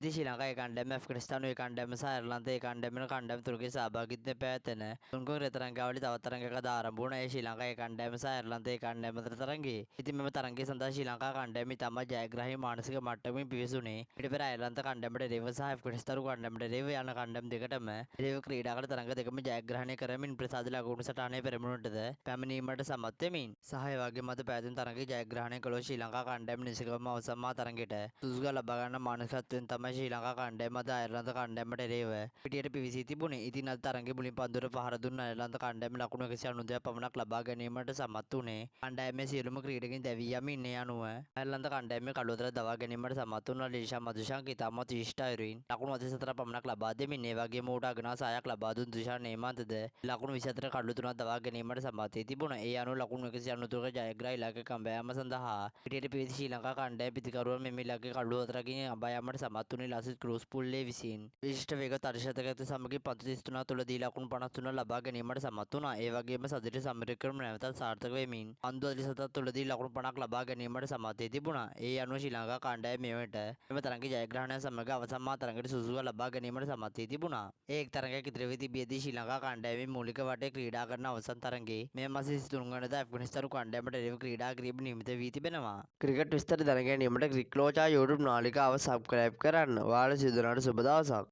ඉතින් ශ්‍රී ලංකාවේ කණ්ඩායම ඇෆ්ගනිස්තානයේ කණ්ඩායම සහ අයර්ලන්තයේ කණ්ඩායම තුනගේ සහභාගීත්වයෙන් පැවැත්වෙන තුන්කොන් තරඟාවලිය තවත් තරඟයක අද ආරම්භ වුණා. ඒ ශ්‍රී ලංකාවේ කණ්ඩායම සහ අයර්ලන්තයේ කණ්ඩායම අතර තරඟය. ඉතින් මෙම තරඟය සඳහා ශ්‍රී ලංකා කණ්ඩායම ඉතාමත් ජයග්‍රාහී මානසික මට්ටමින් පිවිසුනේ. ඊට පෙර අයර්ලන්ත කණ්ඩායමට එරෙහිව සහ ඇෆ්ගනිස්තාන කණ්ඩායමට එරෙහිව යන කණ්ඩායම් දෙකටම එරෙහිව ක්‍රීඩා කළ තරඟ දෙකම ජයග්‍රහණය කරමින් ප්‍රසාද ලකුණු සටහනේ පෙරමුණටද පැමිණීමට සමත් වෙමින් සහ ඒ වගේම අද පැවැත්වෙන තරඟය ජයග්‍රහණය කළොත් ශ්‍රී ලංකා කණ්ඩායම නිසගම අවසන් මහා තරඟයට සුදුසුකම් ලබා ගන්න මානසිකත්වයෙන් තමයි ශ්‍රී ලංකා කණ්ඩායම අද අයර්ලන්ත කණ්ඩායමට එරෙහිව පිටියට පිවිසී තිබුණේ. ඉතින් අද තරඟයේ මුලින් පන්දුවට පහර දුන්න අයර්ලන්ත කණ්ඩායම ලකුණු 192ක් පමණක් ලබා ගැනීමට සමත් වුණේ. කණ්ඩායමේ සියලුම ක්‍රීඩකින් දැවී යමින් ඒ අනුව අයර්ලන්ත කණ්ඩායමේ කළුවතර දවා ගැනීමට සමත් වුණා. ලිෂා මදුශාන්ක ඉතාමත් විශිෂ්ට අයුරින් ලකුණු 24 පමණක් ලබා දෙමින් ඒ වගේම ඌට අගනා සහායක් ලබා දුන් දුෂාන් නේමාන්තද ලකුණු 24 කඩලු 3ක් දවා ගැනීමට සමත් වී තිබුණා. ඒ අනුව ලකුණු 193ක ජයග්‍රාහී ඉලක්කයක අඹ යාම සඳහා පිටියට පිවිසි ශ්‍රී ලංකා කණ්ඩායම පිතිකරුවන් මෙම ඉලක්කයේ කඩලු 4කින් අඹ යාමට සමත් වුණේ ලසිත් ක්‍රූස් පුල්ලේ විසින්. විශිෂ්ට වේග තර්ශතකයත් සමගින් පන්දු 33 තුළදී ලකුණු 53 ලබා ගැනීමට සමත් වුණා. ඒ වගේම සදිට සමරකරම නැවතත් සාර්ථක වෙමින් පන්දු 47 තුළදී ලකුණු 50ක් ලබා ගැනීමට සමත් වී තිබුණා. ඒ අනුව ශ්‍රී ලංකා කණ්ඩායම මෙම තරඟයේ ජයග්‍රහණය සමග අවසන් මහා තරඟයට සුදුසුකම් ලබා ගැනීමට සමත් වී තිබුණා. ඒ එක් තරඟයක් ඉතිරි වී තිබියදී ශ්‍රී ලංකා කණ්ඩායමේ මූලික වටේ ක්‍රීඩා කරන අවසන් තරඟයේ මේ මාසයේ 23 වෙනිදා ඇෆ්ගනිස්තාන කණ්ඩායමට එරෙහිව ක්‍රීඩා කිරීම නියමිත වී තිබෙනවා. ක්‍රිකට් විස්තර දැන ගැනීමට ක්‍රික්ලෝචා YouTube නාලිකාව සබ්ස්ක්‍රයිබ් කරන්න. ඔයාලා සියලු දෙනාට සුබ දවසක්.